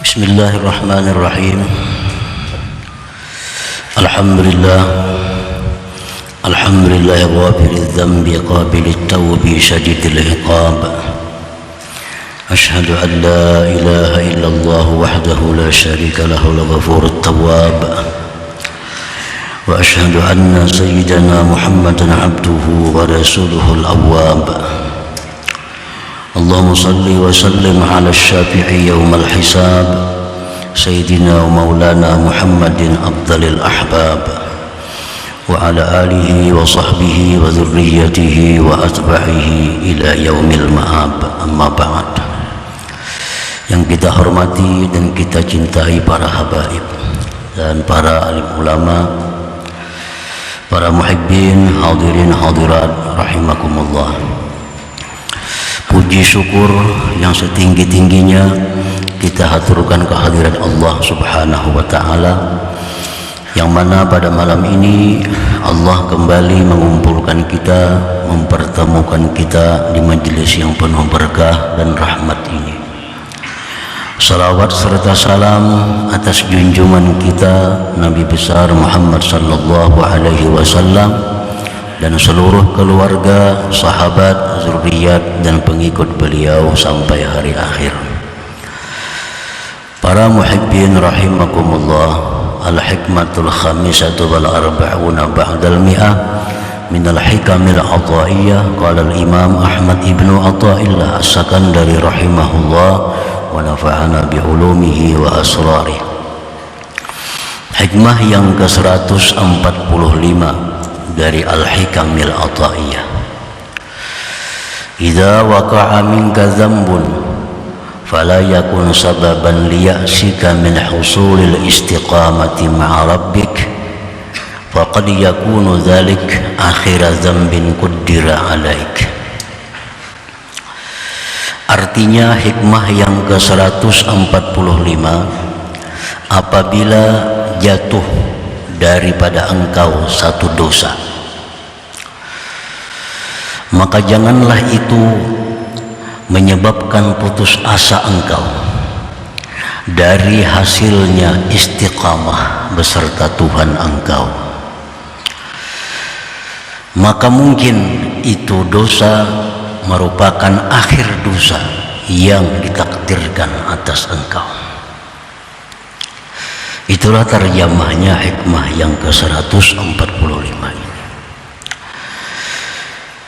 Bismillahirrahmanirrahim. Alhamdulillah ghafiriz dzambi qabilit tawbi syadidil iqab. Asyhadu an la ilaha illallah wahdahu la syarika lahul ghafurut tawwab. Wa asyhadu anna sayyidana Muhammadan abduhu wa rasuluhul awwab. Allahumma salli wa sallim ala syafi'i yawmal hisab Sayyidina wa maulana Muhammadin afdalil ahbab wa ala alihi wa sahbihi wa dhurriyyatihi wa atba'ihi ila yaumil ma'ab. Amma ba'd. Yang kita hormati dan kita cintai para habaib dan para alim ulama, para muhibbin, hadirin hadirat rahimakumullah. Puji syukur yang setinggi-tingginya kita haturkan kehadiran Allah Subhanahu wa ta'ala, yang mana pada malam ini Allah kembali mengumpulkan kita, mempertemukan kita di majelis yang penuh berkah dan rahmat ini. Salawat serta salam atas junjungan kita Nabi besar Muhammad sallallahu alaihi wasallam dan seluruh keluarga, sahabat, zuriyat dan pengikut beliau sampai hari akhir. Para muhibbin rahimakumullah, al-hikmatul khamisatu wal arba'una ba'dal mi'ah min al-hikamil ataiyah. Qala al-imam Ahmad ibnu Athaillah as-Sakandari rahimahullah wa nafa'ana bi ulumihi wa asrarih. Hikmah yang ke-145 dari Al-Hikamil Ataiyah. Idza waqa'a minka dzambun fala yakun sababan liya'sika min husulil istiqamati ma'a rabbik faqad yakunu dzalik akhira dzambin qaddira 'alaik. Artinya hikmah yang ke-145, apabila jatuh daripada engkau satu dosa, maka janganlah itu menyebabkan putus asa engkau dari hasilnya istiqamah beserta Tuhan engkau. Maka mungkin itu dosa merupakan akhir dosa yang ditakdirkan atas engkau. Itulah terjemahnya hikmah yang ke-145 ini.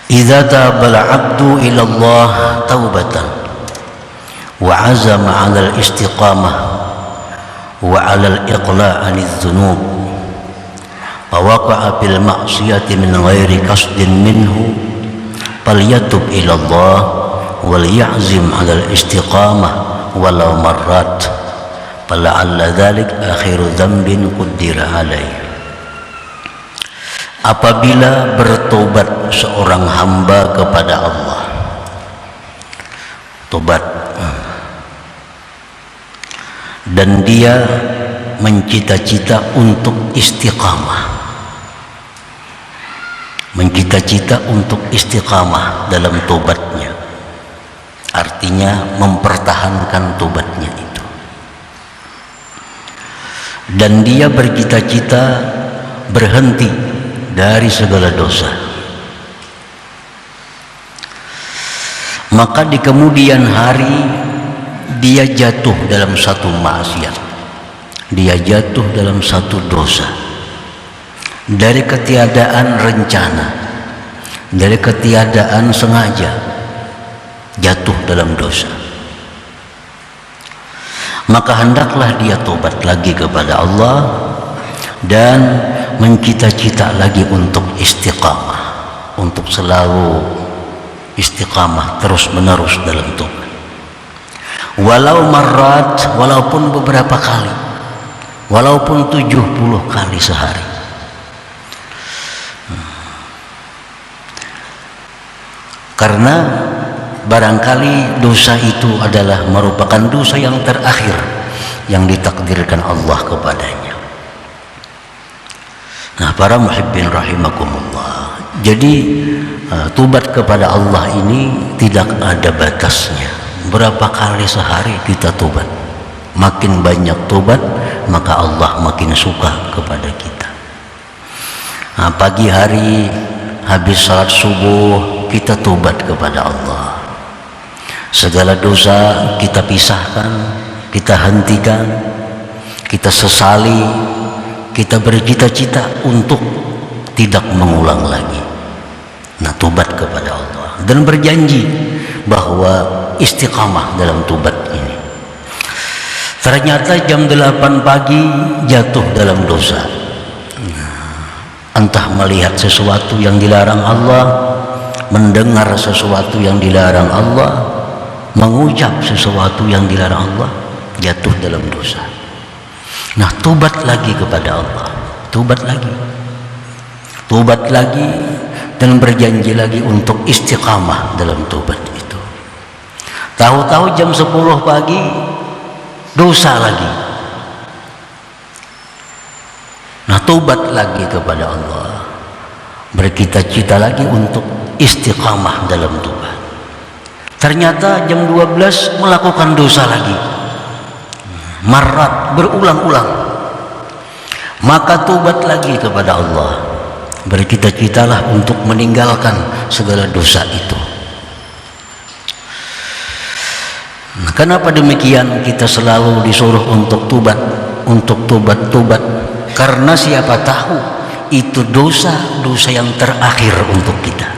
Idza tabal 'abdu ila Allah taubatan wa 'azama 'ala al-istiqamah wa 'ala al-iqla' 'anil dhunub wa waqa'a bil ma'siyati min ghairi qasdin minhu falyatub ila Allah wal ya'zim 'ala al-istiqamah walau marrat fala'alla dzalik akhiru dzambin qaddira 'alaihi. Apabila bertobat seorang hamba kepada Allah, tobat, dan dia mencita-cita untuk istiqamah, istiqamah dalam tobatnya, artinya mempertahankan tobatnya itu. Dan dia bercita-cita berhenti dari segala dosa, maka di kemudian hari dia jatuh dalam satu maksiat, dia jatuh dalam satu dosa, dari ketiadaan rencana, dari ketiadaan sengaja jatuh dalam dosa, maka hendaklah dia tobat lagi kepada Allah dan mencita-cita lagi untuk istiqamah, untuk selalu istiqamah terus menerus dalam tobat. Walau marrat, walaupun beberapa kali, walaupun 70 kali sehari. Karena barangkali dosa itu adalah merupakan dosa yang terakhir yang ditakdirkan Allah kepadanya. Nah, para muhibbin rahimakumullah, jadi tobat kepada Allah ini tidak ada batasnya. Berapa kali sehari kita tobat? Makin banyak tobat, maka Allah makin suka kepada kita. Nah, pagi hari habis salat subuh kita tobat kepada Allah. Segala dosa kita pisahkan, kita hentikan, kita sesali, kita bercita-cita untuk tidak mengulang lagi. Nah, tobat kepada Allah dan berjanji bahwa istiqamah dalam tobat ini. Ternyata jam 8 pagi jatuh dalam dosa. Entah melihat sesuatu yang dilarang Allah, mendengar sesuatu yang dilarang Allah, mengucap sesuatu yang dilarang Allah, jatuh dalam dosa. Nah, tobat lagi kepada Allah, tobat lagi dan berjanji lagi untuk istiqamah dalam tobat itu. Tahu-tahu jam 10 pagi dosa lagi. Nah, tobat lagi kepada Allah, bercita-cita lagi untuk istiqamah dalam tobat. Ternyata jam 12 melakukan dosa lagi, marat, berulang-ulang. Maka tobat lagi kepada Allah, bercita-citalah untuk meninggalkan segala dosa itu. Nah, kenapa demikian kita selalu disuruh untuk tobat, karena siapa tahu itu dosa yang terakhir untuk kita.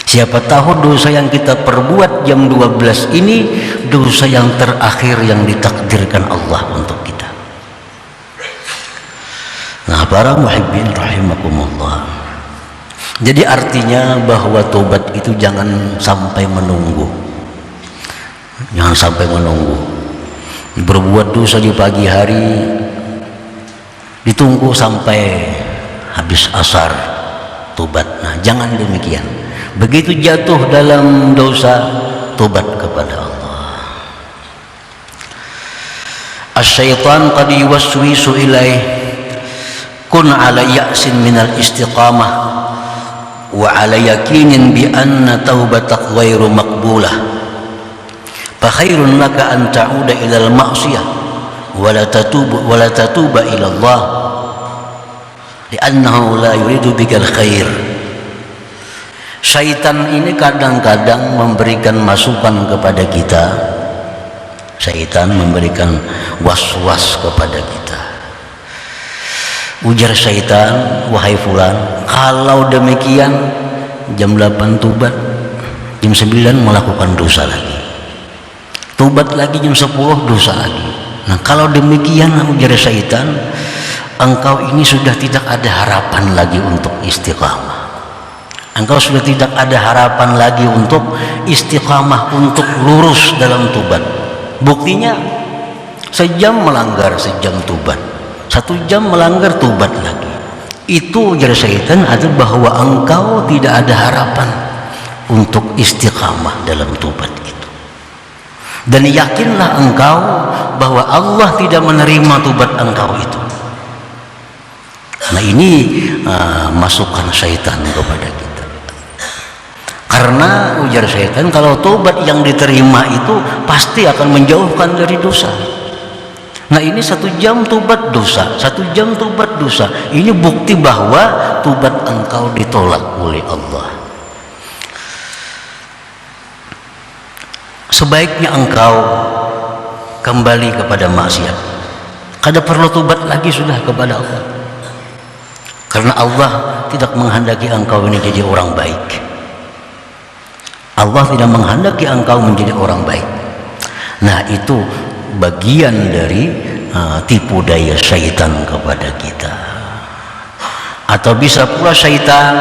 Siapa tahu dosa yang kita perbuat jam 12 ini dosa yang terakhir yang ditakdirkan Allah untuk kita. Nah, para muhibbin rahimakumullah, jadi artinya bahwa tobat itu jangan sampai menunggu. Jangan sampai menunggu. Berbuat dosa di pagi hari ditunggu sampai habis asar tobat. Nah, jangan demikian. Begitu jatuh dalam dosa, tobat kepada Allah. Asy-syaitan qad yuwaswisu ilaih kun ala ya'sin minal istiqamah wa ala yakinin bi anna taubatak ghairu maqbulah. Fa khairun laka an ta'uda ila al-ma'siyah wa la tatuba ila Allah li'annahu la yuridu bikal khair. Syaitan ini kadang-kadang memberikan masukan kepada kita. Syaitan memberikan was-was kepada kita. Ujar syaitan, wahai fulan, kalau demikian jam 8 tobat, jam 9 melakukan dosa lagi. Tobat lagi jam 10 dosa lagi. Nah, kalau demikian, ujar syaitan, engkau ini sudah tidak ada harapan lagi untuk istiqamah. Engkau sudah tidak ada harapan lagi untuk istiqamah, untuk lurus dalam tobat. Buktinya sejam melanggar, sejam tobat, 1 jam melanggar, tobat lagi. Itu ujar syaitan adalah bahwa engkau tidak ada harapan untuk istiqamah dalam tobat itu. Dan yakinlah engkau bahwa Allah tidak menerima tobat engkau itu. Nah, ini masukan syaitan kepada kita. Karena ujar syaitan, kalau tobat yang diterima itu pasti akan menjauhkan dari dosa. Nah, ini 1 jam tobat dosa, 1 jam tobat dosa. Ini bukti bahwa tobat engkau ditolak oleh Allah. Sebaiknya engkau kembali kepada maksiat. Kada perlu tobat lagi sudah kepada Allah. Karena Allah tidak menghendaki engkau ini jadi orang baik. Allah tidak menghendaki engkau menjadi orang baik. Nah, itu bagian dari tipu daya syaitan kepada kita. Atau bisa pula syaitan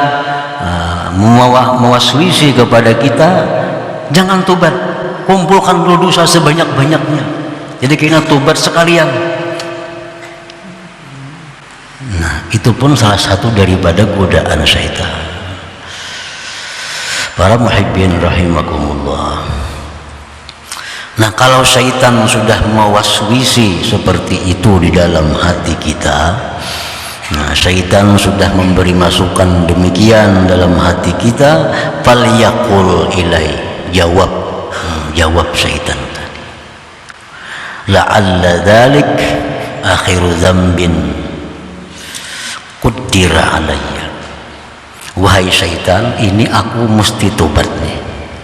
mewaswisi kepada kita, jangan tobat, kumpulkan dulu dosa sebanyak-banyaknya, jadi kena tobat sekalian. Nah, itu pun salah satu daripada godaan syaitan. Para muhibbin rahimakumullah. Nah, kalau syaitan sudah mewaswisi seperti itu di dalam hati kita, nah, syaitan sudah memberi masukan demikian dalam hati kita, falyaqul ilai, jawab syaitan tadi. la'alla dzalik akhiru dzambin qaddara alayya. Wahai syaitan, ini aku mesti tobat nih.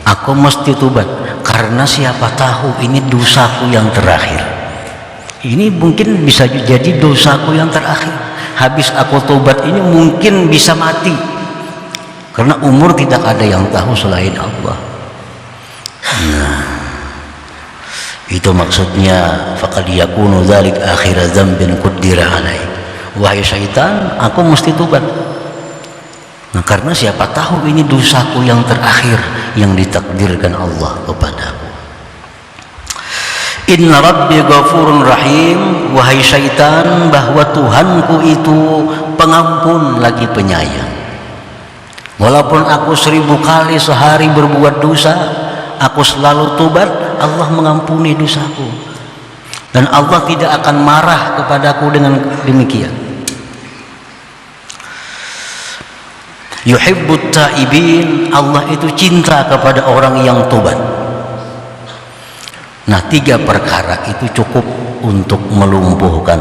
Aku mesti tobat karena siapa tahu ini dosaku yang terakhir. Ini mungkin bisa jadi dosaku yang terakhir. Habis aku tobat ini mungkin bisa mati. Karena umur tidak ada yang tahu selain Allah. Nah, itu maksudnya faqad yakunu dzalik akhir dzambin qaddara alayya. Wahai syaitan, aku mesti tobat. Nah, karena siapa tahu ini dosaku yang terakhir yang ditakdirkan Allah kepadaku. Inna rabbi ghafurun rahim. Wahai syaitan, bahwa Tuhanku itu pengampun lagi penyayang. Walaupun aku 1000 kali sehari berbuat dosa, aku selalu tobat, Allah mengampuni dosaku. Dan Allah tidak akan marah kepadaku dengan demikian. Yuhibbut ta'ibin. Allah itu cinta kepada orang yang tobat. Nah, 3 perkara itu cukup untuk melumpuhkan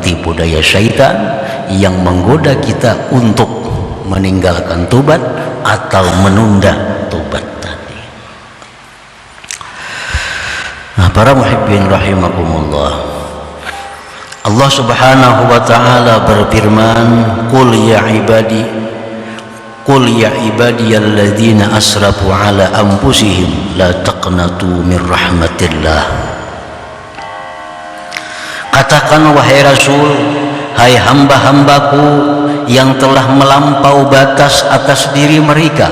tipu daya syaitan yang menggoda kita untuk meninggalkan tobat atau menunda tobat tadi. Nah, para muhibbin rahimakumullah, Allah Subhanahu wa ta'ala berfirman, qul ya ibadiyalladzina asrafu ala anfusihim la taqnatu min rahmatillah. Katakan wahai Rasul, hai hamba-hambaku yang telah melampau batas atas diri mereka.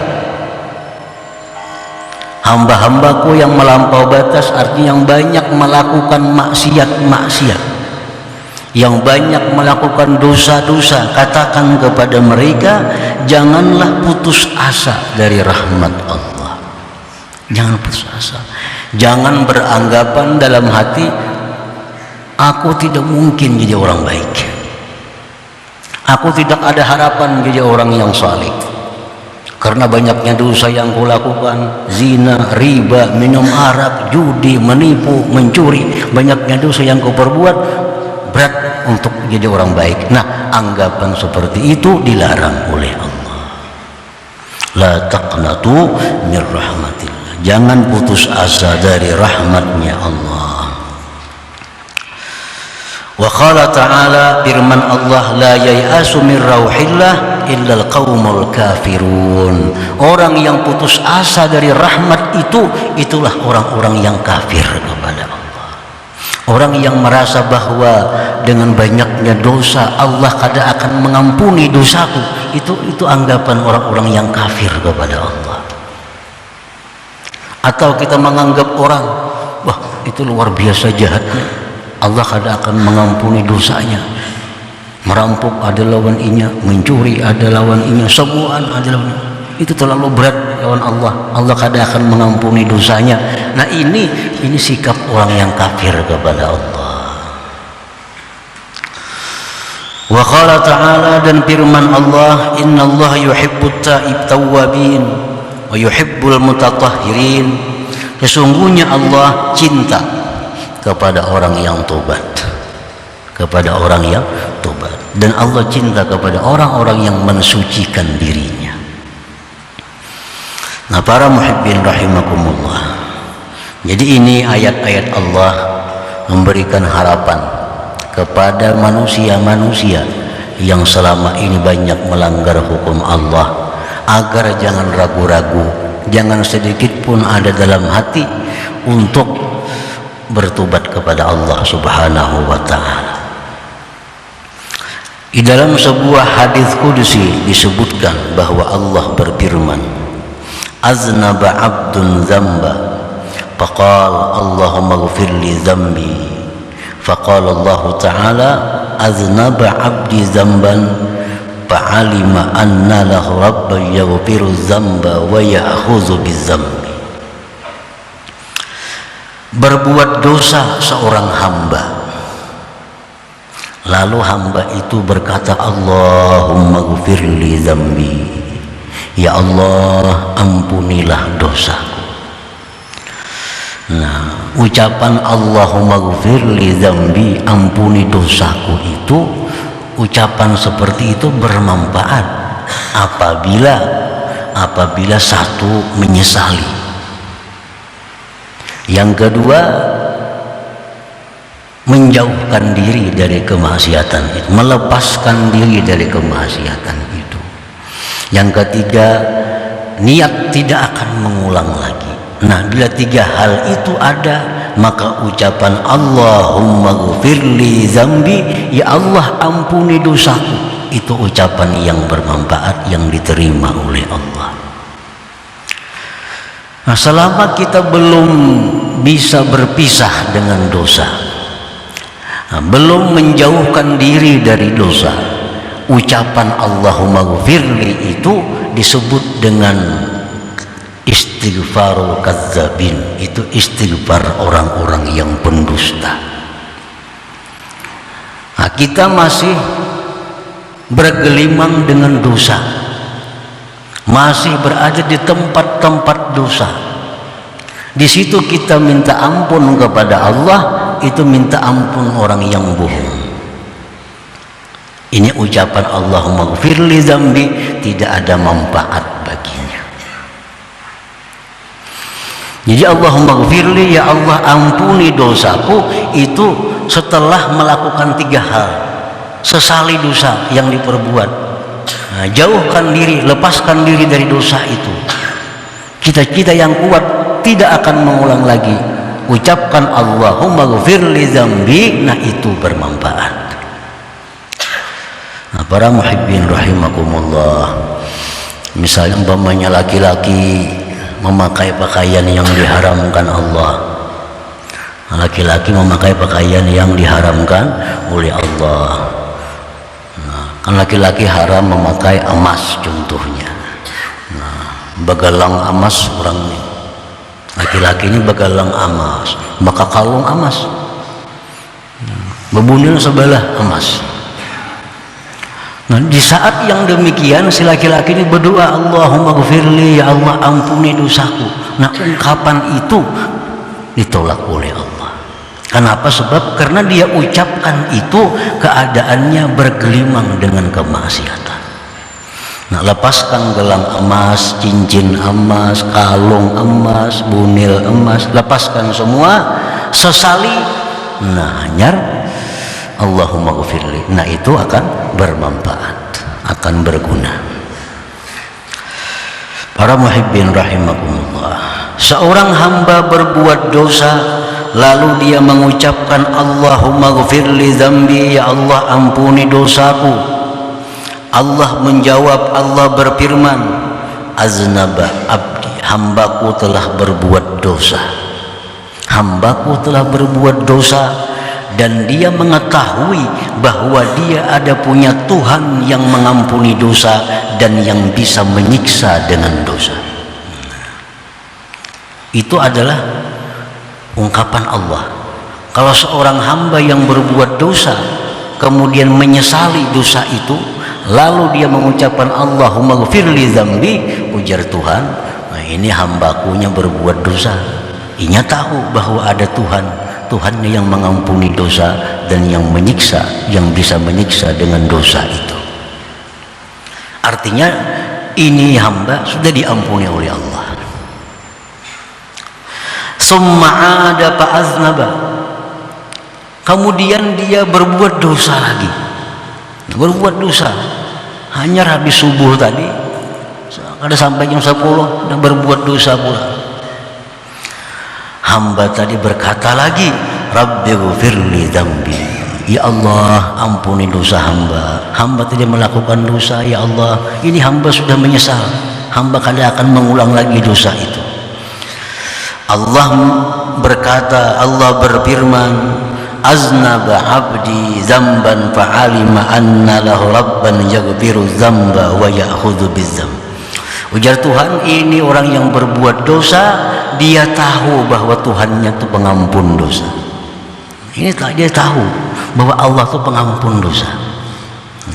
Hamba-hambaku yang melampau batas artinya yang banyak melakukan maksiat-maksiat, yang banyak melakukan dosa-dosa. Katakan kepada mereka, janganlah putus asa dari rahmat Allah. Jangan putus asa. Jangan beranggapan dalam hati, aku tidak mungkin jadi orang baik, aku tidak ada harapan jadi orang yang saleh karena banyaknya dosa yang kulakukan, zina, riba, minum arak, judi, menipu, mencuri, banyaknya dosa yang kau perbuat, berat untuk jadi orang baik. Nah, anggapan seperti itu dilarang oleh Allah. La taqnatu min rahmatillah. Jangan putus asa dari rahmatnya Allah. Wa qala ta'ala, firman Allah, la yai'asu min rauhillah illal qaumul kafirun. Orang yang putus asa dari rahmat itulah orang-orang yang kafir kepada Allah. Orang yang merasa bahwa dengan banyaknya dosa Allah kada akan mengampuni dosaku, itu anggapan orang-orang yang kafir kepada Allah. Atau kita menganggap orang, wah itu luar biasa jahatnya, Allah kada akan mengampuni dosanya. Merampok ada lawan inya, mencuri ada lawan inya, semua ada lawan. Itu terlalu berat lawan Allah. Allah kada akan mengampuni dosanya. Nah, ini sikap orang yang kafir kepada Allah. Wa qala ta'ala, dan firman Allah, innallaha yuhibbut tawwabin wa yuhibbul mutatahhirin. Sesungguhnya Allah cinta kepada orang yang tobat, kepada orang yang tobat, dan Allah cinta kepada orang-orang yang mensucikan dirinya. Nah, para muhibbin rahimakumullah, jadi ini ayat-ayat Allah memberikan harapan kepada manusia-manusia yang selama ini banyak melanggar hukum Allah, agar jangan ragu-ragu, jangan sedikit pun ada dalam hati untuk bertobat kepada Allah Subhanahu wa ta'ala. Di dalam sebuah hadis qudsi disebutkan bahwa Allah berfirman, aznaba abdun dzamba faqala Allahumma ighfir li dzambi, faqala Allah ta'ala aznaba abdi dzamban fa'alima anna lahu rabban yaghfiru dzamba wa ya'khudhu bidzambi. Berbuat dosa seorang hamba, lalu hamba itu berkata, Allahumma ghfirli dzambi, ya Allah ampunilah dosaku. Nah, Ucapan Allahumma ghfirli dzambi, ampuni dosaku itu, ucapan seperti itu bermanfaat apabila satu menyesali, yang kedua menjauhkan diri dari kemaksiatan itu, melepaskan diri dari kemaksiatan itu, yang ketiga niat tidak akan mengulang lagi. Nah, bila tiga hal itu ada, maka ucapan Allahumma ghfirli dzambi, ya Allah ampuni dosaku, itu ucapan yang bermanfaat yang diterima oleh Allah. Nah, selama kita belum bisa berpisah dengan dosa, belum menjauhkan diri dari dosa, ucapan Allahumma ghfirli itu disebut dengan istighfarul kadzabin, itu istighfar orang-orang yang pendusta. Nah, kita masih bergelimang dengan dosa, masih berada di tempat-tempat dosa. Di situ kita minta ampun kepada Allah, itu minta ampun orang yang bohong. Ini ucapan Allahumma ghfirli dzambi tidak ada manfaat baginya. Jadi Allahumma ghfirli, ya Allah ampuni dosaku, itu setelah melakukan tiga hal. Sesali dosa yang diperbuat, nah, jauhkan diri, lepaskan diri dari dosa itu. Cita-cita yang kuat tidak akan mengulang lagi. Ucapkan Allahumma ghfirli dzambi, nah itu bermanfaat. Nah, para muhibbin rahimakumullah, misalnya umpamanya laki-laki memakai pakaian yang diharamkan Allah, laki-laki memakai pakaian yang diharamkan oleh Allah. Nah, kan laki-laki haram memakai emas contohnya. Nah, begalang emas orang ini, laki-laki ini begalang emas, maka kalung emas, bebunil sebelah emas. Nah, di saat yang demikian si laki-laki ini berdoa Allahumma ghfirli, ya Allah ampuni dosaku. Nah, ungkapan itu ditolak oleh Allah. Kenapa? Sebab karena dia ucapkan itu keadaannya bergelimang dengan kemaksiatan. Nah, lepaskan gelang emas, cincin emas, kalung emas, bunil emas, lepaskan semua, sesali, nah nyar Allahumma ghfirli, nah itu akan bermanfaat, akan berguna. Para muhibbin rahimakumullah, seorang hamba berbuat dosa lalu dia mengucapkan Allahumma ghfirli dzambi, ya Allah ampuni dosaku. Allah menjawab, Allah berfirman, aznaba abdi, hambaku telah berbuat dosa, hambaku telah berbuat dosa. Dan dia mengetahui bahwa dia ada punya Tuhan yang mengampuni dosa dan yang bisa menyiksa dengan dosa. Itu adalah ungkapan Allah. Kalau seorang hamba yang berbuat dosa kemudian menyesali dosa itu, lalu dia mengucapkan Allahumma ghfirli dzambi, ujar Tuhan, nah ini hambakunya berbuat dosa, inya tahu bahwa ada Tuhannya yang mengampuni dosa dan yang menyiksa, yang bisa menyiksa dengan dosa itu. Artinya ini hamba sudah diampuni oleh Allah. Summa ada fa'aznaba, kemudian dia berbuat dosa lagi, berbuat dosa. Hanya habis subuh tadi, ada sampai jam 10 dan berbuat dosa pula. Hamba tadi berkata lagi, Rabbi ghfirli dzambi, ya Allah ampuni dosa hamba. Hamba tadi melakukan dosa, ya Allah ini hamba sudah menyesal, hamba kada akan mengulang lagi dosa itu. Allah berkata, Allah berfirman, aznaba abdi dzamban fa'alima anna lahu rabban yaghfiru dzamba wa ya'khudhu bidzamb. Ujar Tuhan, ini orang yang berbuat dosa, dia tahu bahwa Tuhannya itu pengampun dosa. Ini dia tahu bahwa Allah itu pengampun dosa,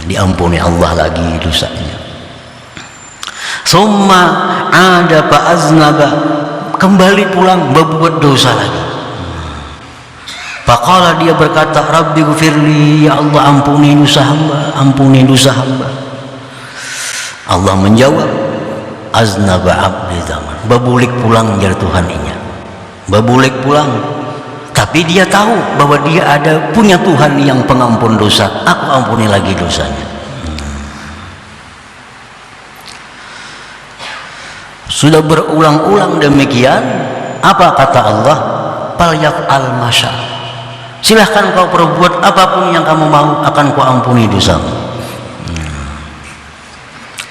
diampuni Allah lagi dosanya. Summa ada fa'aznaba, kembali pulang berbuat dosa lagi. Faqala, dia berkata, Rabbi ghfirli, ya Allah ampuni dosa hamba, ampuni dosa hamba. Allah menjawab, aznaba abdi zaman, babulik pulang jar Tuhan inya, babulik pulang. Tapi dia tahu bahwa dia ada punya Tuhan yang pengampun dosa, aku ampuni lagi dosanya. Sudah berulang-ulang demikian, apa kata Allah? Falyaf'al masya, silahkan kau perbuat apapun yang kamu mau, akan kau ampuni dosamu.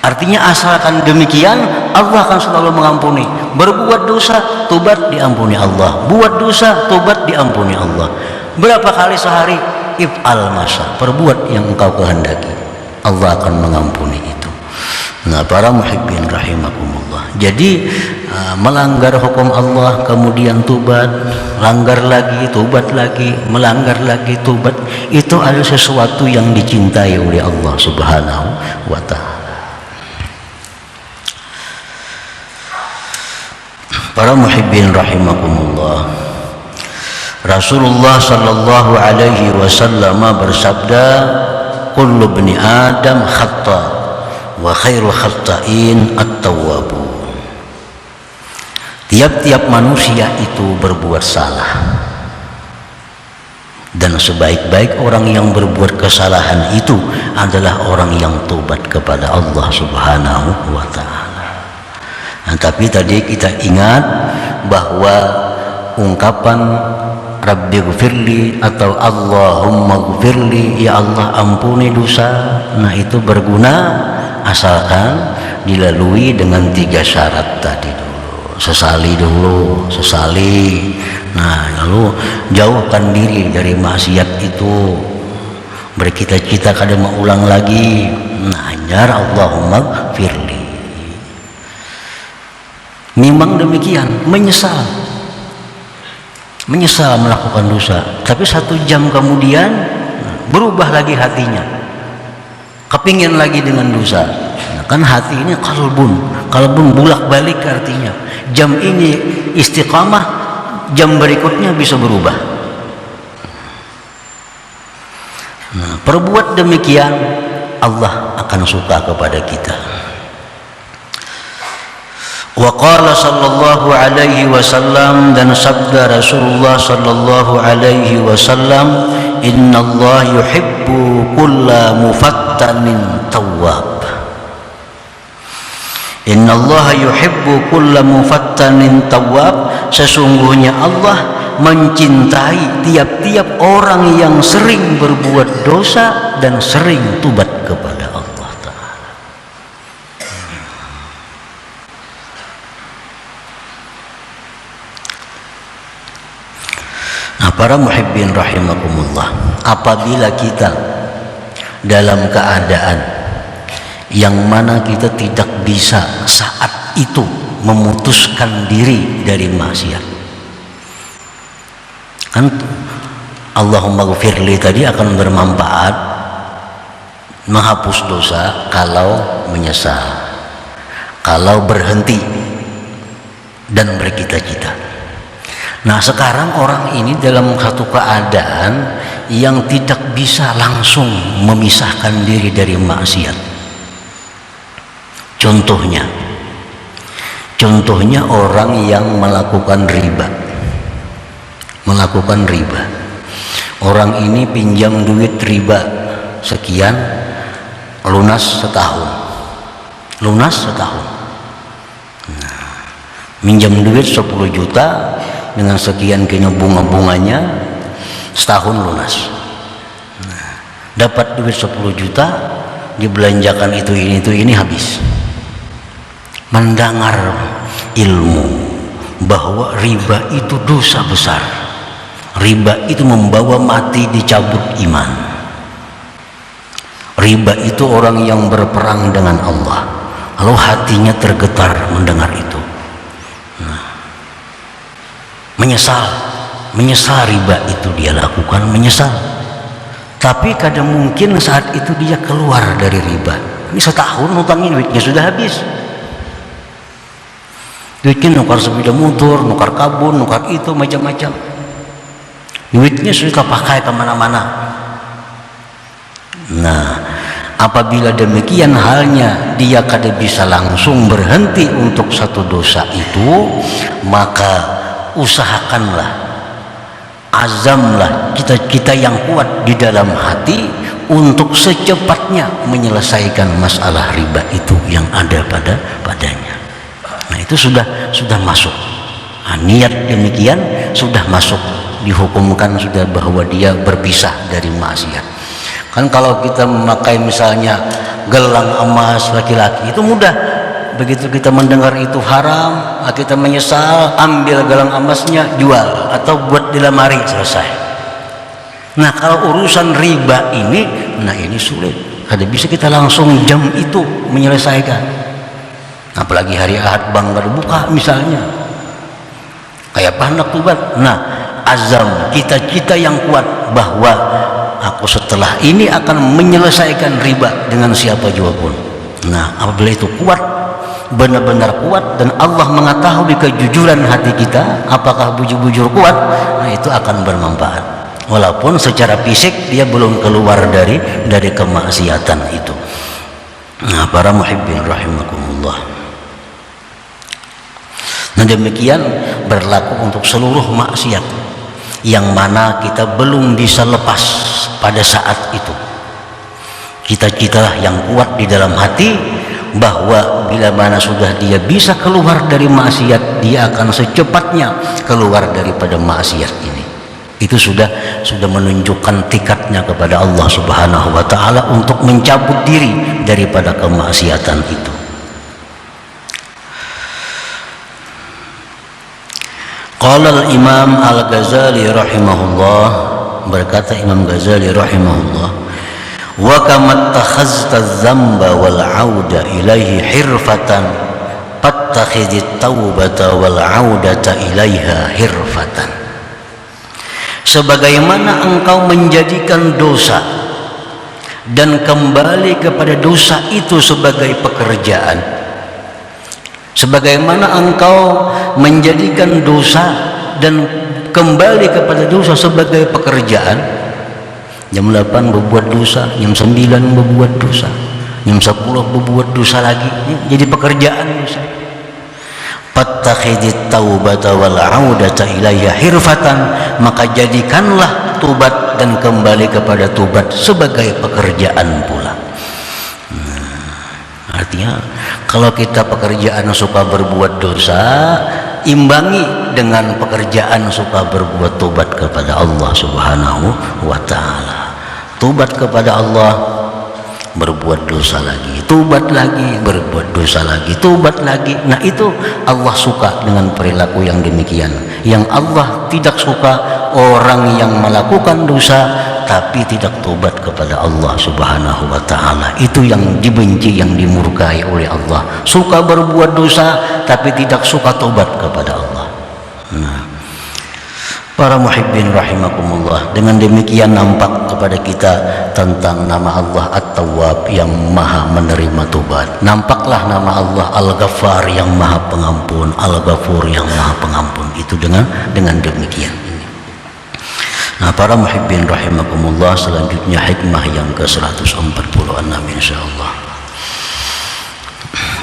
Artinya asalkan demikian, Allah akan selalu mengampuni. Berbuat dosa, tobat, diampuni Allah. Buat dosa, tobat, diampuni Allah. Berapa kali sehari? If'al masya, perbuat yang engkau kehendaki, Allah akan mengampuni itu. Nah, para muhibbin rahimakumullah, jadi melanggar hukum Allah kemudian tobat, langgar lagi, tobat lagi, melanggar lagi, tobat, itu adalah sesuatu yang dicintai oleh Allah Subhanahu wa ta'ala. Para muhibbin rahimakumullah, Rasulullah sallallahu alaihi wasallam bersabda, kullu bani Adam khata wa khairu khata'in at-tawwabu. Tiap-tiap manusia itu berbuat salah, dan sebaik-baik orang yang berbuat kesalahan itu adalah orang yang tobat kepada Allah Subhanahu wa ta'ala. Nah, tapi tadi kita ingat bahwa ungkapan Rabbi ghfirli atau Allahumma ghfirli, ya Allah ampuni dosa, nah itu berguna asalkan dilalui dengan 3 syarat tadi dulu. Sesali dulu, sesali. Nah, lalu jauhkan diri dari maksiat itu, bercita-cita kada mau ulang lagi. Nah, anjar Allahumma ghfirli. Memang demikian, menyesal melakukan dosa, tapi 1 jam kemudian berubah lagi hatinya, kepingin lagi dengan dosa. Nah, kan hati ini kalbun bulak balik, artinya jam ini istiqamah, jam berikutnya bisa berubah. Nah, perbuat demikian, Allah akan suka kepada kita. Wa qala sallallahu alaihi wasallam, dan sabda Rasulullah sallallahu alaihi wasallam, innallaha yuhibbu kulla mufattanin tawwab. Innallaha yuhibbu kulla mufattanin tawwab, sesungguhnya Allah mencintai tiap-tiap orang yang sering berbuat dosa dan sering tobat kepada Allah. Nah, para muhibbin rahimakumullah, apabila kita dalam keadaan yang mana kita tidak bisa saat itu memutuskan diri dari maksiat, kan Allahumma ghfirli tadi akan bermanfaat menghapus dosa kalau menyesal, kalau berhenti dan bercita-cita. Nah, sekarang orang ini dalam satu keadaan yang tidak bisa langsung memisahkan diri dari maksiat. Contohnya orang yang melakukan riba. Orang ini pinjam duit riba sekian, lunas setahun. Nah, minjam duit 10 juta dengan sekian kena bunga-bunganya, setahun lunas. Nah, dapat duit 10 juta, dibelanjakan itu ini habis. Mendengar ilmu bahwa riba itu dosa besar, riba itu membawa mati, dicabut iman, riba itu orang yang berperang dengan Allah, lalu hatinya tergetar mendengar itu. Menyesal riba itu dia lakukan, menyesal. Tapi kadang mungkin saat itu dia keluar dari riba. Ini setahun utangin, duitnya sudah habis. Duitnya nukar sepeda motor, nukar kabun, nukar itu macam-macam. duitnya sudah pakai kemana-mana. Nah, apabila demikian halnya, dia kada bisa langsung berhenti untuk satu dosa itu, maka usahakanlah, azamlah kita yang kuat di dalam hati untuk secepatnya menyelesaikan masalah riba itu yang ada padanya. Nah, itu sudah masuk. Nah, niat demikian sudah masuk, dihukumkan sudah bahwa dia berpisah dari maksiat. Kan kalau kita memakai misalnya gelang emas laki-laki itu mudah, begitu kita mendengar itu haram, kita menyesal, ambil gelang emasnya, jual atau buat di lemari, selesai. Nah, kalau urusan riba ini, nah ini sulit, kada bisa kita langsung jam itu menyelesaikan, apalagi hari Ahad bank baru buka misalnya, kayak hendak tobat. Nah, azam kita yang kuat bahwa aku setelah ini akan menyelesaikan riba dengan siapa juga pun. Nah, apabila itu kuat, benar-benar kuat, dan Allah mengetahui kejujuran hati kita, apakah bujur-bujur kuat, nah itu akan bermanfaat. Walaupun secara fisik dia belum keluar dari kemaksiatan itu. Nah, para muhibbin rahimakumullah. Nah, demikian berlaku untuk seluruh maksiat yang mana kita belum bisa lepas pada saat itu. Kita yang kuat di dalam hati bahwa bila mana sudah dia bisa keluar dari maksiat, dia akan secepatnya keluar daripada maksiat ini. Itu sudah menunjukkan tikadnya kepada Allah Subhanahu wa taala untuk mencabut diri daripada kemaksiatan itu. Qala al-Imam Al-Ghazali rahimahullah, berkata Imam Ghazali rahimahullah, wa kama takhazta dzamba wal 'auda ilaihi hirfatan fattakhidit taubata wal 'audata ilaiha hirfatan. Sebagaimana engkau menjadikan dosa dan kembali kepada dosa itu sebagai pekerjaan, sebagaimana engkau menjadikan dosa dan kembali kepada dosa sebagai pekerjaan, jam 8 berbuat dosa, jam 9 berbuat dosa, jam 10 berbuat dosa lagi, jadi pekerjaan dosa. Fattakhidit taubata wal 'audata ilaiha hirfatan, maka jadikanlah tobat dan kembali kepada tobat sebagai pekerjaan pula. Artinya kalau kita pekerjaan suka berbuat dosa, imbangi dengan pekerjaan suka berbuat tobat kepada Allah Subhanahu wa taala. Tobat kepada Allah, berbuat dosa lagi, tobat lagi, berbuat dosa lagi, tobat lagi. Nah, itu Allah suka dengan perilaku yang demikian. Yang Allah tidak suka orang yang melakukan dosa tapi tidak tobat kepada Allah Subhanahu wa taala. Itu yang dibenci, yang dimurkai oleh Allah. Suka berbuat dosa tapi tidak suka tobat kepada Allah. Nah, para muhibbin rahimakumullah, dengan demikian nampak kepada kita tentang nama Allah At-Tawwab yang maha menerima tobat. Nampaklah nama Allah Al-Ghaffar yang maha pengampun, Al-Ghafur yang maha pengampun. Itu dengan demikian. Nah, para muhibbin rahimakumullah, selanjutnya hikmah yang ke-146 insyaallah.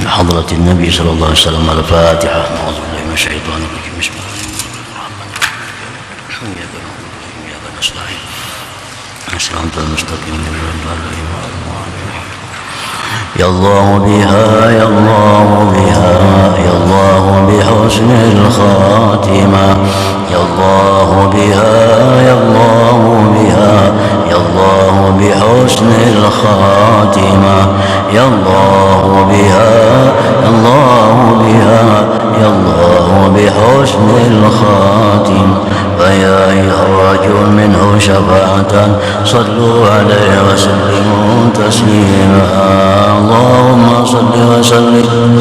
Hadratin Nabi sallallahu alaihi wasallam. Al-Fatihah. A'udzubillahi minasyaitonir rajim. Bismillahirrahmanirrahim. Iyyaka nasta'in. Shiratal mustaqim. Ya Allah biha, ya Allah biha, ya Allah bihusnil khatimah. Ya Allah biha, ya Allah biha, ya Allah bihusnil khatimah. Ya Allah biha, ya Allah biha, ya Allah bihusnil khatimah. فيا يخرج منه شفاعة صلوا عليه وسلموا تسليما. اللهم صل وسلم